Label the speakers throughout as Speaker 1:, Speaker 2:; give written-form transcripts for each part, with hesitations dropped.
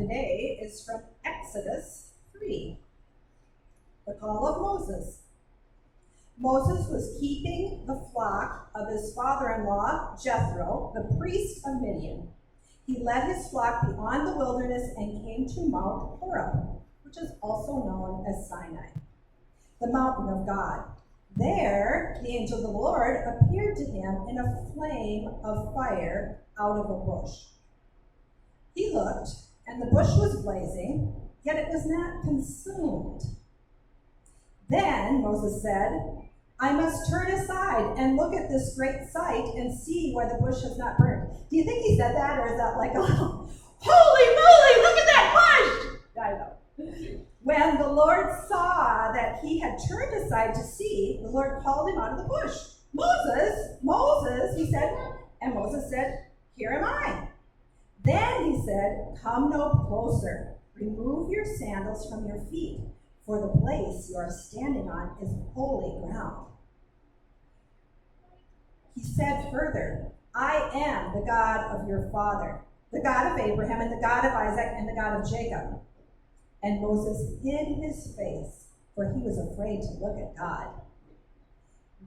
Speaker 1: today is from Exodus 3, the call of Moses. Moses was keeping the flock of his father-in-law, Jethro, the priest of Midian. He led his flock beyond the wilderness and came to Mount Horeb, which is also known as Sinai, the mountain of God. There, the angel of the Lord appeared to him in a flame of fire out of a bush. He looked, and the bush was blazing, yet it was not consumed. Then Moses said, I must turn aside and look at this great sight and see why the bush has not burned. Do you think he said that, or is that like, oh, holy moly, look at that bush? I know. When the Lord saw that he had turned aside to see, the Lord called him out of the bush. Moses, Moses, he said, and Moses said, here am I. Then he said, come no closer. Remove your sandals from your feet, for the place you are standing on is holy ground. He said further, I am the God of your father, the God of Abraham, and the God of Isaac, and the God of Jacob. And Moses hid his face, for he was afraid to look at God.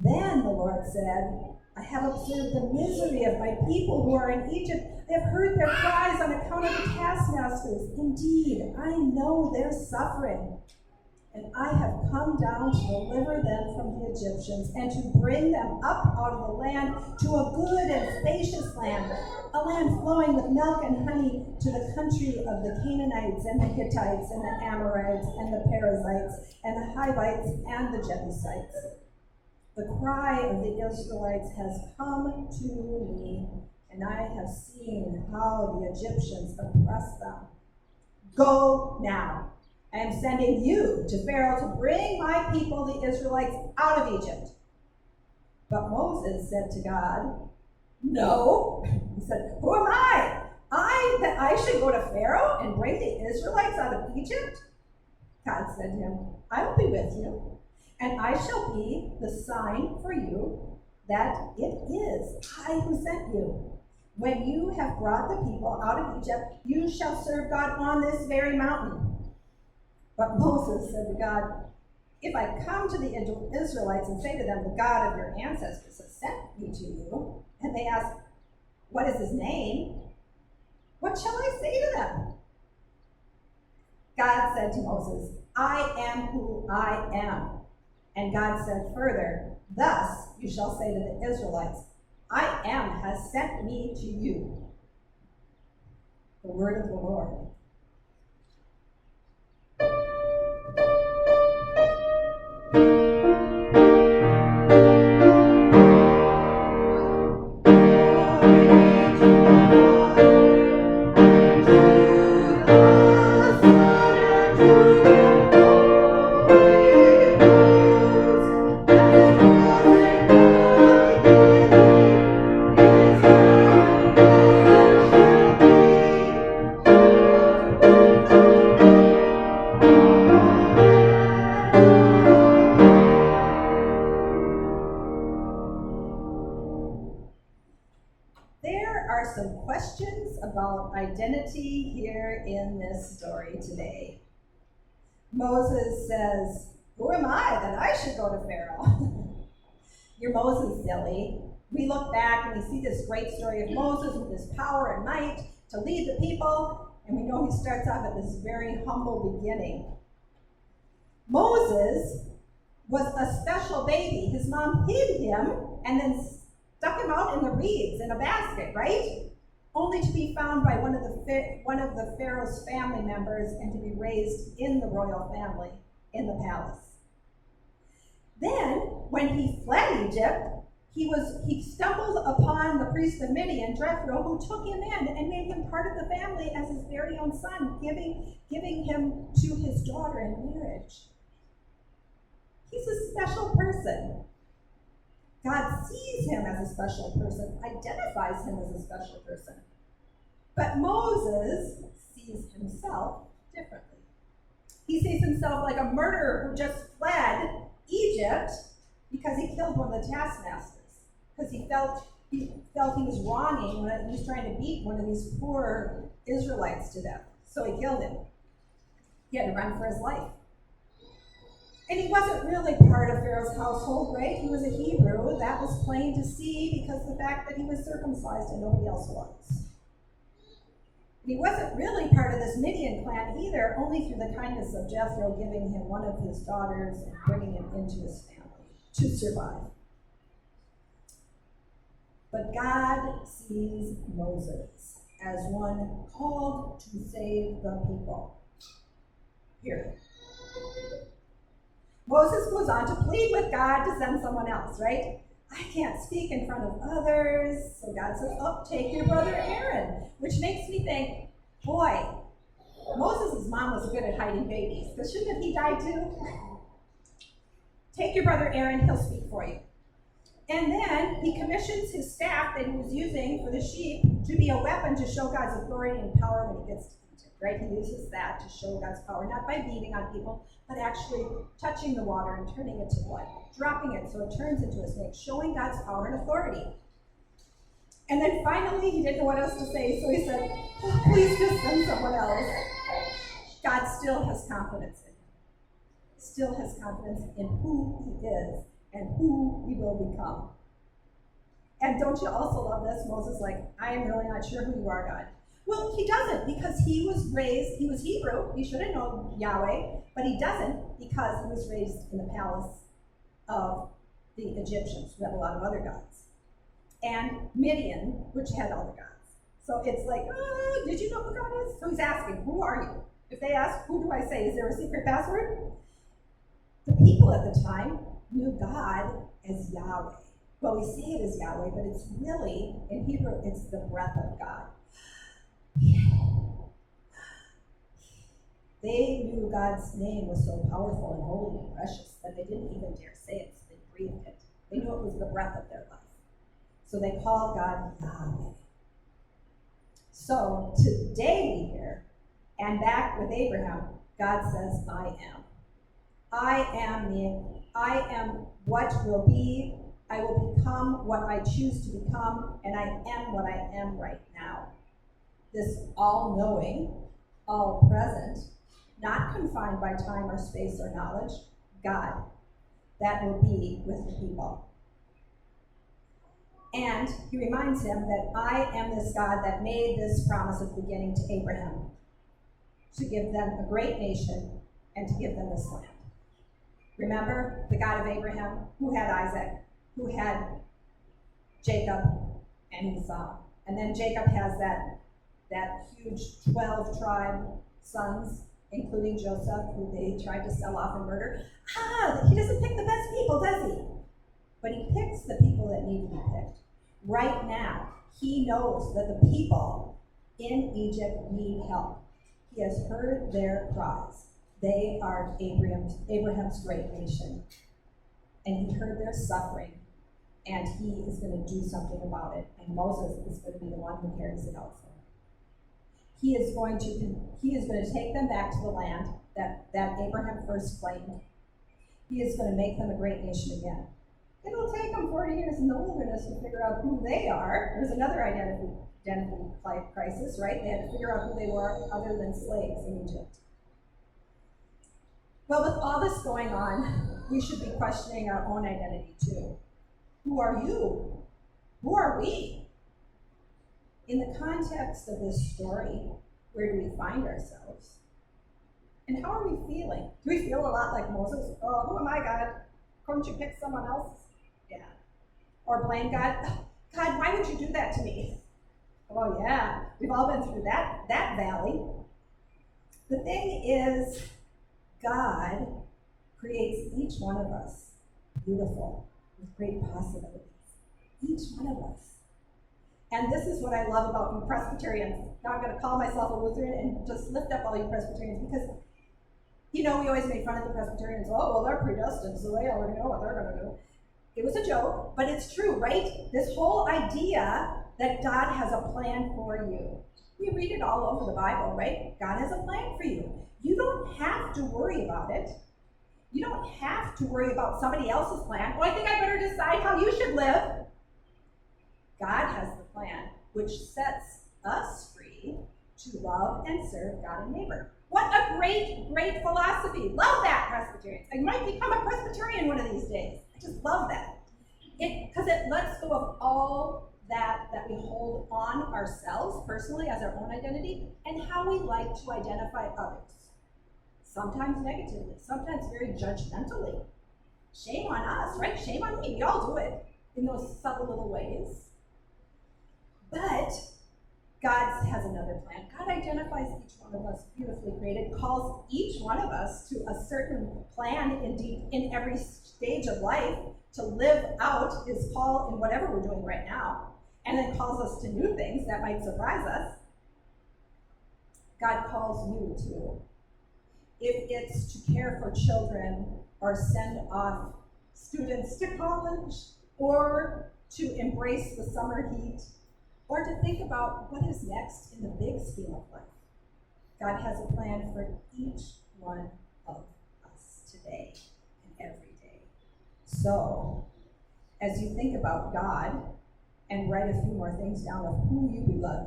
Speaker 1: Then the Lord said, I have observed the misery of my people who are in Egypt. I have heard their cries on account of the taskmasters. Indeed, I know their suffering. And I have come down to deliver them from the Egyptians and to bring them up out of the land to a good and spacious land, a land flowing with milk and honey, to the country of the Canaanites and the Hittites and the Amorites and the Perizzites and the Hivites and the Jebusites. The cry of the Israelites has come to me, and I have seen how the Egyptians oppress them. Go now. I am sending you to Pharaoh to bring my people, the Israelites, out of Egypt. But Moses said to God, no. He said, who am I? That I should go to Pharaoh and bring the Israelites out of Egypt? God said to him, I will be with you, and I shall be the sign for you that it is I who sent you. When you have brought the people out of Egypt, you shall serve God on this very mountain. But Moses said to God, if I come to the Israelites and say to them, the God of your ancestors has sent me to you, and they ask, what is his name? What shall I say to them? God said to Moses, I am who I am. And God said further, thus you shall say to the Israelites, I am has sent me to you. The word of the Lord. Identity here in this story today. Moses says, who am I that I should go to Pharaoh? You're Moses, silly. We look back and we see this great story of Moses with his power and might to lead the people, and we know he starts off at this very humble beginning. Moses was a special baby. His mom hid him and then stuck him out in the reeds in a basket, right? Only to be found by one of the Pharaoh's family members and to be raised in the royal family in the palace. Then, when he fled Egypt, he stumbled upon the priest of Midian, Jethro, who took him in and made him part of the family as his very own son, giving him to his daughter in marriage. He's a special person. God sees him as a special person, identifies him as a special person. But Moses sees himself differently. He sees himself like a murderer who just fled Egypt because he killed one of the taskmasters, because he felt he was wronging when he was trying to beat one of these poor Israelites to death. So he killed him. He had to run for his life. And he wasn't really part of Pharaoh's household, right? He was a Hebrew. That was plain to see because the fact that he was circumcised and nobody else was. And he wasn't really part of this Midian clan either, only through the kindness of Jethro giving him one of his daughters and bringing him into his family to survive. But God sees Moses as one called to save the people. Period. Moses goes on to plead with God to send someone else, right? I can't speak in front of others. So God says, oh, take your brother Aaron, which makes me think, boy, Moses' mom was good at hiding babies, because shouldn't he die too? Take your brother Aaron, he'll speak for you. And then he commissions his staff that he was using for the sheep to be a weapon to show God's authority and power when he gets to Egypt, right? He uses that to show God's power, not by beating on people, but actually touching the water and turning it to blood, dropping it so it turns into a snake, showing God's power and authority. And then finally, he didn't know what else to say, so he said, oh, please just send someone else. God still has confidence in him. Still has confidence in who he is and who he will become. And don't you also love this? Moses like, I am really not sure who you are, God. Well, he doesn't, because he was Hebrew. He should have known Yahweh, but he doesn't because he was raised in the palace of the Egyptians, who had a lot of other gods. And Midian, which had other gods. So it's like, oh, did you know who God is? So he's asking, who are you? If they ask, who do I say? Is there a secret password? The people at the time knew God as Yahweh. Well, we say it as Yahweh, but it's really, in Hebrew, it's the breath of God. They knew God's name was so powerful and holy and precious that they didn't even dare say it, so they breathed it. They knew it was the breath of their life. So they called God Yahweh. So today we hear, and back with Abraham, God says, I am. I am what will be. I will become what I choose to become, and I am what I am right now. This all-knowing, all-present, not confined by time or space or knowledge, God, that will be with the people. And he reminds him that I am this God that made this promise at the beginning to Abraham, to give them a great nation and to give them this land. Remember the God of Abraham, who had Isaac, who had Jacob and Esau. And then Jacob has that huge 12-tribe sons, including Joseph, who they tried to sell off and murder. He doesn't pick the best people, does he? But he picks the people that need to be picked. Right now, he knows that the people in Egypt need help. He has heard their cries. They are Abraham's great nation. And he heard their suffering. And he is going to do something about it. And Moses is going to be the one who carries it out for him. He is going to take them back to the land that Abraham first claimed. He is going to make them a great nation again. It'll take them 40 years in the wilderness to figure out who they are. There's another identity crisis, right? They had to figure out who they were other than slaves in Egypt. Well, with all this going on, we should be questioning our own identity too. Who are you? Who are we? In the context of this story, where do we find ourselves? And how are we feeling? Do we feel a lot like Moses? Oh, who am I, God? Couldn't you pick someone else? Yeah. Or blame God? Oh, God, why would you do that to me? Oh, yeah. We've all been through that valley. The thing is, God creates each one of us beautiful with great possibilities. Each one of us. And this is what I love about you Presbyterians. Now I'm going to call myself a Lutheran and just lift up all you Presbyterians because, we always make fun of the Presbyterians. Oh, well, they're predestined, so they already know what they're going to do. It was a joke, but it's true, right? This whole idea that God has a plan for you. We read it all over the Bible, right? God has a plan for you. You don't have to worry about it. You don't have to worry about somebody else's plan. Well, I think I better decide how you should live. God has the plan, which sets us free to love and serve God and neighbor. What a great, great philosophy. Love that, Presbyterians. I might become a Presbyterian one of these days. I just love that. Because it lets go of all that we hold on ourselves personally as our own identity and how we like to identify others. Sometimes negatively, sometimes very judgmentally. Shame on us, right? Shame on me. We all do it in those subtle little ways. But God has another plan. God identifies each one of us beautifully created, calls each one of us to a certain plan, indeed, in every stage of life to live out his call in whatever we're doing right now, and then calls us to new things that might surprise us. God calls you too. If it's to care for children or send off students to college or to embrace the summer heat or to think about what is next in the big scheme of life, God has a plan for each one of us today and every day. So, as you think about God and write a few more things down of who you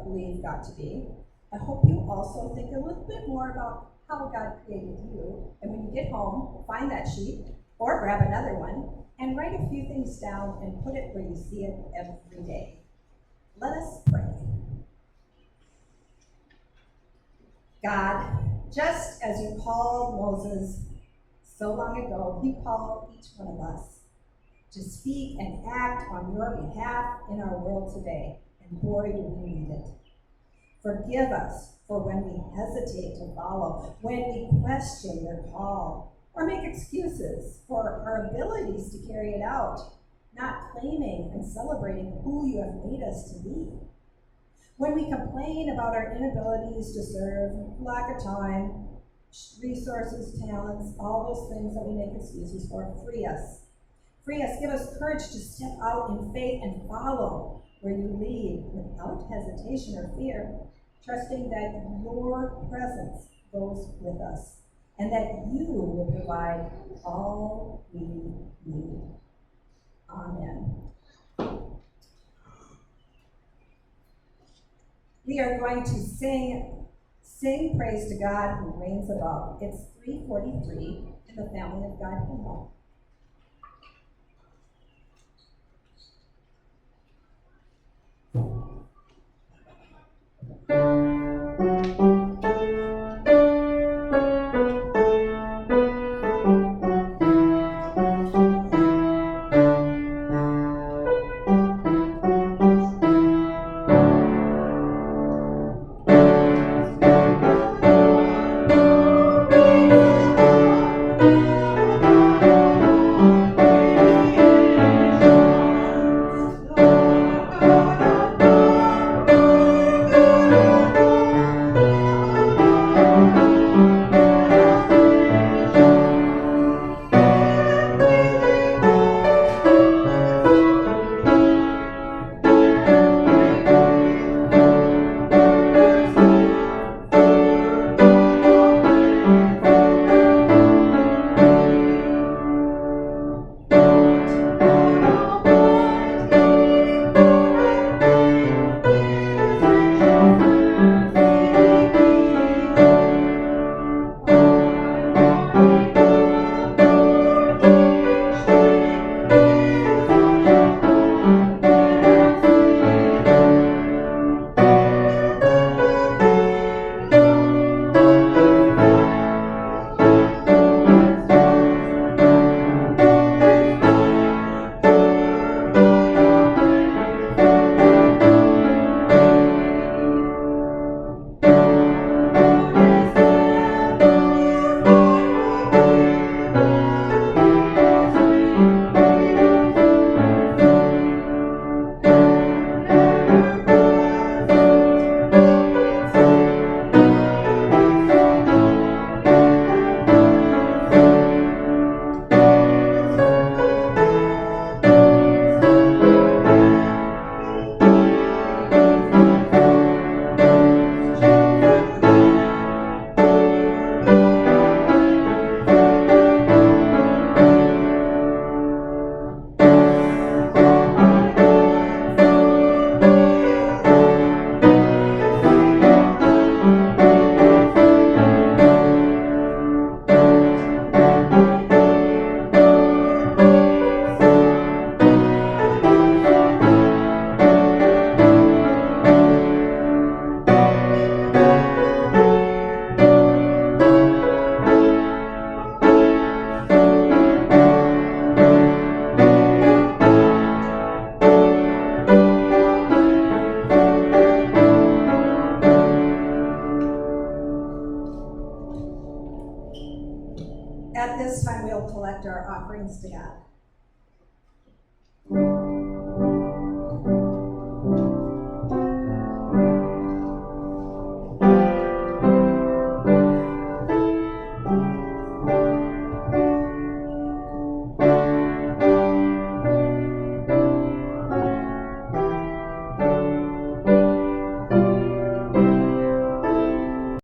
Speaker 1: believe God to be, I hope you also think a little bit more about how God created you. And when you get home, find that sheet or grab another one and write a few things down and put it where you see it every day. Let us pray. God, just as you called Moses so long ago, you call each one of us to speak and act on your behalf in our world today. And boy, do we need it. Forgive us for when we hesitate to follow, when we question your call, or make excuses for our abilities to carry it out, not claiming and celebrating who you have made us to be. When we complain about our inabilities to serve, lack of time, resources, talents, all those things that we make excuses for, free us. Free us, give us courage to step out in faith and follow where you lead without hesitation or fear, trusting that your presence goes with us and that you will provide all we need. Amen. We are going to sing praise to God who reigns above. It's 343 in the Family of God hymnal. collect our offerings to God.